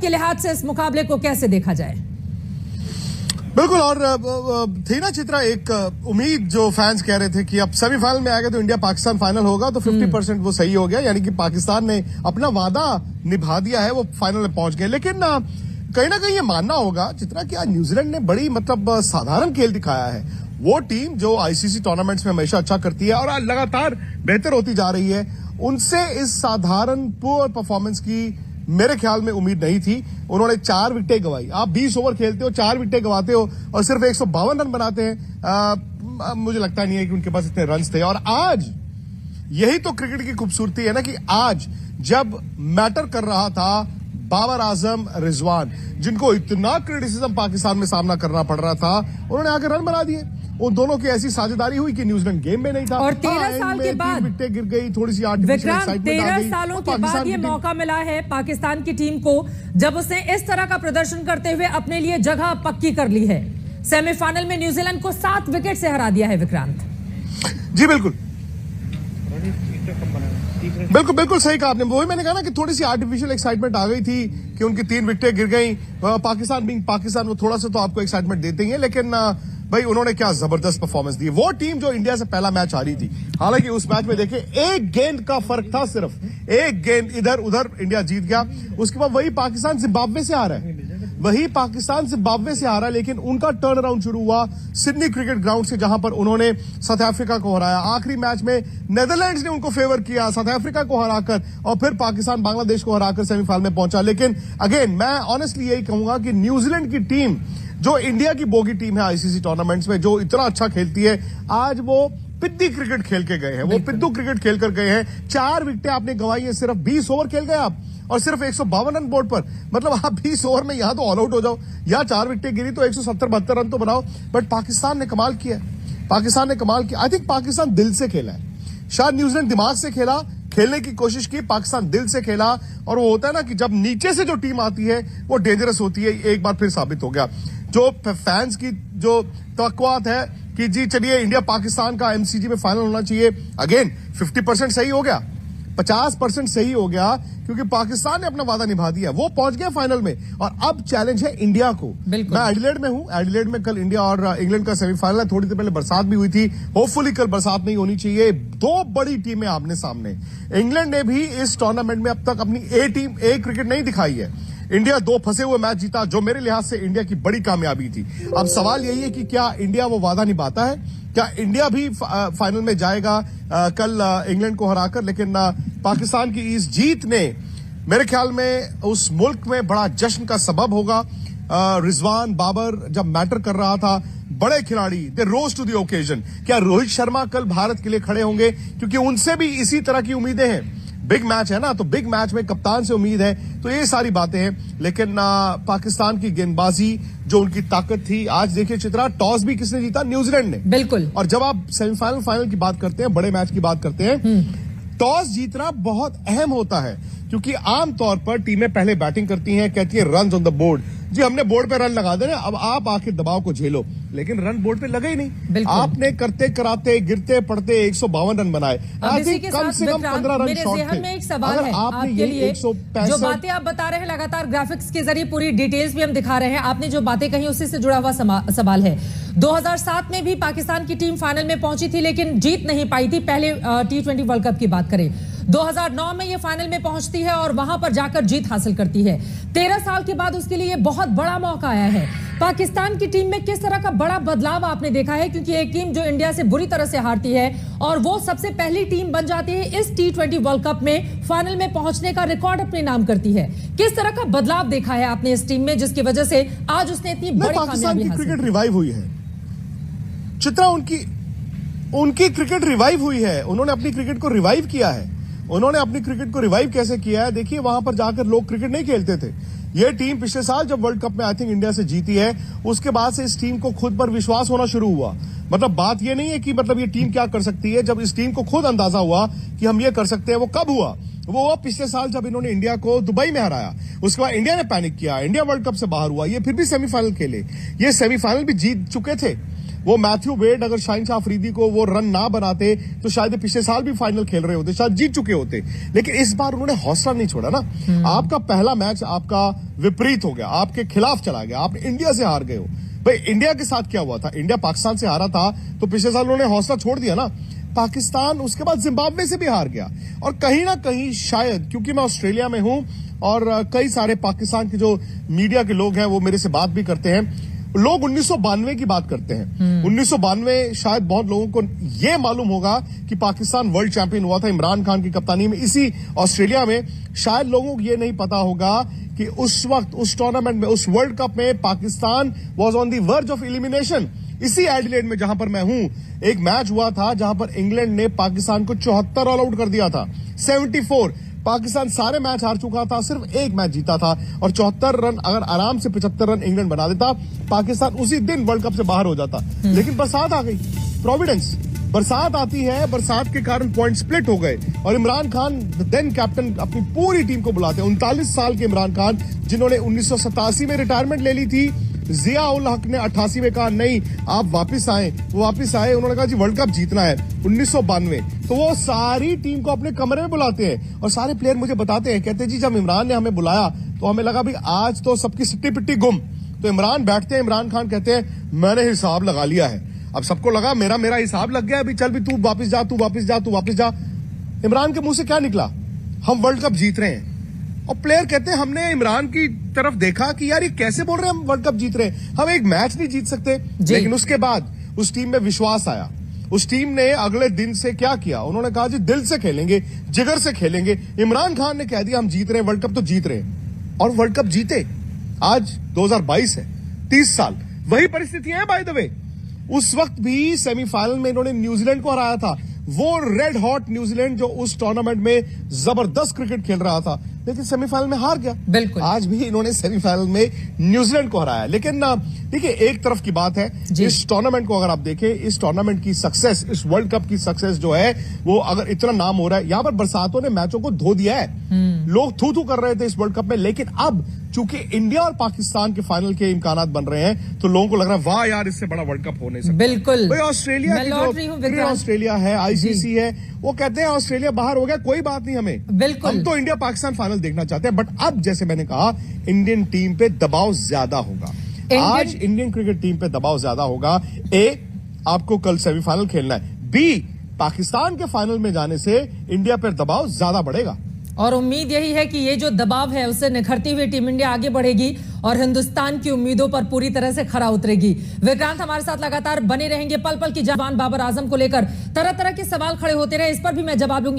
के लिहाज से इस मुकाबले को कैसे देखा जाए? बिल्कुल, और थी ना चित्रा एक उम्मीद जो फैंस कह रहे थे कि अब सेमीफाइनल में आएगा तो इंडिया पाकिस्तान फाइनल होगा, तो 50% वो सही हो गया, यानी कि पाकिस्तान ने अपना वादा निभा दिया है, वो फाइनल में पहुंच गए। लेकिन कहीं ना कहीं ये मानना होगा चित्रा कि आज न्यूजीलैंड ने बड़ी साधारण खेल दिखाया है। वो टीम जो आईसीसी टूर्नामेंट्स में हमेशा अच्छा करती है और आज लगातार बेहतर होती जा रही है, उनसे इस साधारण पुअर परफॉर्मेंस की मेरे ख्याल में उम्मीद नहीं थी। उन्होंने 4 विकेटें गंवाई। आप 20 ओवर खेलते हो, 4 विकेटें गंवाते हो और सिर्फ 152 रन बनाते हैं। मुझे लगता नहीं है कि उनके पास इतने रन थे। और आज यही तो क्रिकेट की खूबसूरती है ना, कि आज जब मैटर कर रहा था बाबर आजम, रिजवान, जिनको इतना क्रिटिसिज्म पाकिस्तान में सामना करना पड़ रहा था, उन्होंने आके रन बना दिए। उन दोनों की ऐसी साझेदारी हुई कि न्यूजीलैंड गेम में नहीं था। और 13 साल के बाद विकेटें गिर गई, थोड़ी सी आर्टिफिशियल एक्साइटमेंट आ गई। 13 सालों के बाद ये मौका मिला है पाकिस्तान की टीम को, जब उसने इस तरह का प्रदर्शन करते हुए अपने लिए जगह पक्की कर ली है। सेमीफाइनल में न्यूजीलैंड को 7 विकेट से हरा दिया है विक्रांत। जी बिल्कुल बिल्कुल बिल्कुल सही कहा आपने। वही मैंने कहा ना कि थोड़ी सी आर्टिफिशियल एक्साइटमेंट आ गई थी कि उनकी 3 विकेटें गिर गई। पाकिस्तान बीइंग पाकिस्तान, वो थोड़ा सा तो आपको एक्साइटमेंट देते ही है, लेकिन भाई उन्होंने क्या जबरदस्त परफॉर्मेंस दी। वो टीम जो इंडिया से पहला मैच हारी थी, हालांकि उस मैच में देखिए एक गेंद का फर्क था, सिर्फ एक गेंद इधर उधर इंडिया जीत गया। उसके बाद वही पाकिस्तान जिम्बाब्वे से हारा है, वही पाकिस्तान जिम्बाब्वे से हारा, लेकिन उनका टर्न अराउंड शुरू हुआ सिडनी क्रिकेट ग्राउंड से, जहां पर उन्होंने साउथ अफ्रीका को हराया। आखिरी मैच में नेदरलैंड्स ने उनको फेवर किया, साउथ अफ्रीका को हराकर, और फिर पाकिस्तान बांग्लादेश को हराकर सेमीफाइनल में पहुंचा। लेकिन अगेन मैं ऑनेस्टली यही कहूंगा कि न्यूजीलैंड की टीम, जो इंडिया की बोगी टीम है आईसीसी टूर्नामेंट्स में, जो इतना अच्छा खेलती है, आज वो पिद्दी क्रिकेट खेल के गए हैं, वो पिद्दू क्रिकेट खेल कर गए हैं। 4 विकेटें आपने गंवाई है, सिर्फ 20 ओवर खेल गए आप, और सिर्फ 152 रन बोर्ड पर। मतलब आप 20 ओवर में यहां तो ऑल आउट हो जाओ, या 4 विकेटें गिरी तो 170-72 रन तो बनाओ। बट पाकिस्तान ने कमाल किया, पाकिस्तान ने कमाल किया। आई थिंक पाकिस्तान दिल से खेला है, शायद न्यूजीलैंड दिमाग से खेला, खेलने की कोशिश की, पाकिस्तान दिल से खेला। और वो होता है ना कि जब नीचे से जो टीम आती है वो डेंजरस होती है, एक बार फिर साबित हो गया। जो फैंस की जो तवक्कुआत है कि जी चलिए इंडिया पाकिस्तान का एमसीजी में फाइनल होना चाहिए, अगेन 50% सही हो गया, 50% सही हो गया, क्योंकि पाकिस्तान ने अपना वादा निभा दिया, वो पहुंच गया फाइनल में। और अब चैलेंज है इंडिया को। मैं एडिलेड में हूं, एडिलेड में कल इंडिया और इंग्लैंड का सेमीफाइनल है। थोड़ी देर पहले बरसात भी हुई थी, होपफुली कल बरसात नहीं होनी चाहिए। 2 बड़ी टीमें आमने सामने। इंग्लैंड ने भी इस टूर्नामेंट में अब तक अपनी ए क्रिकेट नहीं दिखाई है। इंडिया 2 फंसे हुए मैच जीता, जो मेरे लिहाज से इंडिया की बड़ी कामयाबी थी। अब सवाल यही है कि क्या इंडिया वो वादा निभाता है, क्या इंडिया भी फाइनल में जाएगा कल इंग्लैंड को हराकर। लेकिन पाकिस्तान की इस जीत ने मेरे ख्याल में उस मुल्क में बड़ा जश्न का सबब होगा। रिजवान, बाबर जब मैटर कर रहा था, बड़े खिलाड़ी, दे रोज टू द ओकेजन। क्या रोहित शर्मा कल भारत के लिए खड़े होंगे, क्योंकि उनसे भी इसी तरह की उम्मीदें हैं। बिग मैच है ना, तो बिग मैच में कप्तान से उम्मीद है, तो ये सारी बातें हैं। लेकिन पाकिस्तान की गेंदबाजी, जो उनकी ताकत थी, आज देखिए चित्रा, टॉस भी किसने जीता? न्यूजीलैंड ने। बिल्कुल। और जब आप सेमीफाइनल फाइनल की बात करते हैं, बड़े मैच की बात करते हैं, टॉस जीतना बहुत अहम होता है, क्योंकि आमतौर पर टीमें पहले बैटिंग करती हैं, कहती है रन ऑन द बोर्ड, जी हमने बोर्ड पे रन लगा देना, अब आप आखिर दबाव को झेलो। लेकिन रन बोर्ड पे लगे ही नहीं, आपने करते कराते गिरते पड़ते 152 रन बनाए। आज कम से कम 15 रन शॉर्ट थे। मेरे में एक सवाल है आपके लिए, जो बातें आप बता रहे हैं लगातार ग्राफिक्स के जरिए पूरी डिटेल्स भी हम दिखा रहे हैं, आपने जो बातें कही उसी से जुड़ा हुआ सवाल है। 2007 में भी पाकिस्तान की टीम फाइनल में पहुंची थी, लेकिन जीत नहीं पाई थी। पहले T20 वर्ल्ड कप की बात करें, 2009 में ये फाइनल में पहुंचती है और वहां पर जाकर जीत हासिल करती है। 13 साल के बाद उसके लिए ये बहुत बड़ा मौका आया है। पाकिस्तान की टीम में किस तरह का बड़ा बदलाव आपने देखा है, क्योंकि एक टीम जो इंडिया से बुरी तरह से हारती है और वो सबसे पहली टीम बन जाती है इस T20 वर्ल्ड कप में, फाइनल में पहुंचने का रिकॉर्ड अपने नाम करती है। किस तरह का बदलाव देखा है आपने इस टीम में, जिसकी वजह से आज उसने इतनी बड़ी कामयाबी हासिल की? क्रिकेट रिवाइव हुई है चित्रा, उनकी क्रिकेट रिवाइव हुई है। उन्होंने अपनी क्रिकेट को रिवाइव किया है। उन्होंने अपनी क्रिकेट को रिवाइव कैसे किया है? देखिए, वहां पर जाकर लोग क्रिकेट नहीं खेलते थे। ये टीम पिछले साल जब वर्ल्ड कप में आई थिंक इंडिया से जीती है, उसके बाद से इस टीम को खुद पर विश्वास होना शुरू हुआ। मतलब बात ये नहीं है कि मतलब ये टीम क्या कर सकती है, जब इस टीम को खुद अंदाजा हुआ कि हम ये कर सकते हैं। वो कब हुआ? वो हुआ पिछले साल जब इन्होंने इंडिया को दुबई में हराया। उसके बाद इंडिया ने पैनिक किया, इंडिया वर्ल्ड कप से बाहर हुआ, ये फिर भी सेमीफाइनल खेले, ये सेमीफाइनल भी जीत चुके थे। वो मैथ्यू वेड अगर शाहीन शाह अफरीदी को वो रन ना बनाते तो शायद पिछले साल भी फाइनल खेल रहे होते, शायद जीत चुके होते। लेकिन इस बार उन्होंने हौसला नहीं छोड़ा ना। आपका पहला मैच आपका विपरीत हो गया, आपके खिलाफ चला गया, आप इंडिया से हार गए हो। भाई इंडिया के साथ क्या हुआ था? इंडिया पाकिस्तान से हारा था तो पिछले साल उन्होंने हौसला छोड़ दिया ना। पाकिस्तान उसके बाद जिम्बाब्वे से भी हार गया। और कहीं ना कहीं शायद क्योंकि मैं ऑस्ट्रेलिया में हूं और कई सारे पाकिस्तान के जो मीडिया के लोग हैं वो मेरे से बात भी करते हैं, लोग 1992 की बात करते हैं। 1992 शायद बहुत लोगों को यह मालूम होगा कि पाकिस्तान वर्ल्ड चैंपियन हुआ था इमरान खान की कप्तानी में इसी ऑस्ट्रेलिया में। शायद लोगों को यह नहीं पता होगा कि उस वक्त उस टूर्नामेंट में, उस वर्ल्ड कप में Pakistan was on the verge of elimination. इसी एडिलेड में जहां पर मैं हूं, एक मैच हुआ था जहां पर इंग्लैंड ने पाकिस्तान को 74 ऑल आउट कर दिया था, 74। पाकिस्तान सारे मैच हार चुका था, सिर्फ एक मैच जीता था और 74 रन अगर आराम से 75 रन इंग्लैंड बना देता, पाकिस्तान उसी दिन वर्ल्ड कप से बाहर हो जाता। लेकिन बरसात आ गई, प्रोविडेंस, बरसात आती है, बरसात के कारण पॉइंट स्प्लिट हो गए और इमरान खान देन कैप्टन अपनी पूरी टीम को बुलाते हैं। 39 साल के इमरान खान जिन्होंने 1987 में रिटायरमेंट ले ली थी, जिया उल हक ने 88 में कहा नहीं आप वापस आए, वो वापस आए, उन्होंने कहा जी वर्ल्ड कप जीतना है 1992। तो वो सारी टीम को अपने कमरे में बुलाते हैं और सारे प्लेयर मुझे बताते हैं, कहते हैं जी जब इमरान ने हमें बुलाया तो हमें लगा भाई आज तो सबकी सिट्टी पिट्टी गुम। तो इमरान बैठते हैं, इमरान खान कहते हैं मैंने हिसाब लगा लिया है। अब सबको लगा मेरा हिसाब लग गया, अभी चल भी तू वापस जा, तू वापस जा, तू वापस जा। इमरान के मुंह से क्या निकला? हम वर्ल्ड कप जीत रहे हैं। और प्लेयर कहते हैं हमने इमरान की तरफ देखा कि यार ये कैसे बोल रहे हैं हम वर्ल्ड कप जीत रहे हैं, हम एक मैच नहीं जीत सकते। लेकिन उसके बाद उस टीम में विश्वास आया। उस टीम ने अगले दिन से क्या किया? उन्होंने कहा जी दिल से खेलेंगे, जिगर से खेलेंगे। इमरान खान ने कह दिया हम जीत रहे हैं, वर्ल्ड कप तो जीत रहे हैं और वर्ल्ड कप जीते। आज 2022 है, 30 साल वही परिस्थिति है। बाय द वे उस वक्त भी सेमीफाइनल में इन्होंने न्यूजीलैंड को हराया था, वो रेड हॉट न्यूजीलैंड जो उस टूर्नामेंट में जबरदस्त क्रिकेट खेल रहा था, लेकिन सेमीफाइनल में हार गया। बिल्कुल आज भी इन्होंने सेमीफाइनल में न्यूजीलैंड को हराया। लेकिन देखिए एक तरफ की बात है, इस टूर्नामेंट को अगर आप देखें, इस टूर्नामेंट की सक्सेस, इस वर्ल्ड कप की सक्सेस जो है वो अगर इतना नाम हो रहा है, यहां पर बरसातों ने मैचों को धो दिया है। लोग थू थू कर रहे थे इस वर्ल्ड कप में, लेकिन अब चूंकि इंडिया और पाकिस्तान के फाइनल के इम्कानात बन रहे हैं तो लोगों को लग रहा है वाह यार इससे बड़ा वर्ल्ड कप हो नहीं सकता। बिल्कुल भाई ऑस्ट्रेलिया की जो ऑस्ट्रेलिया है, आईसीसी है, वो कहते हैं ऑस्ट्रेलिया बाहर हो गया कोई बात नहीं, हमें बिल्कुल हम तो इंडिया पाकिस्तान फाइनल देखना चाहते हैं। बट अब जैसे मैंने कहा इंडियन टीम पे दबाव ज्यादा होगा। आज इंडियन क्रिकेट टीम पे दबाव ज्यादा होगा। ए, आपको कल सेमीफाइनल खेलना है, बी, पाकिस्तान के फाइनल में जाने से इंडिया पर दबाव ज्यादा बढ़ेगा। और उम्मीद यही है कि ये जो दबाव है उससे निखरती हुई टीम इंडिया आगे बढ़ेगी और हिंदुस्तान की उम्मीदों पर पूरी तरह से खरा उतरेगी। विक्रांत हमारे साथ लगातार बने रहेंगे, पल पल की जवान बाबर आजम को लेकर तरह तरह के सवाल खड़े होते रहे, इस पर भी मैं जवाब लूंगी।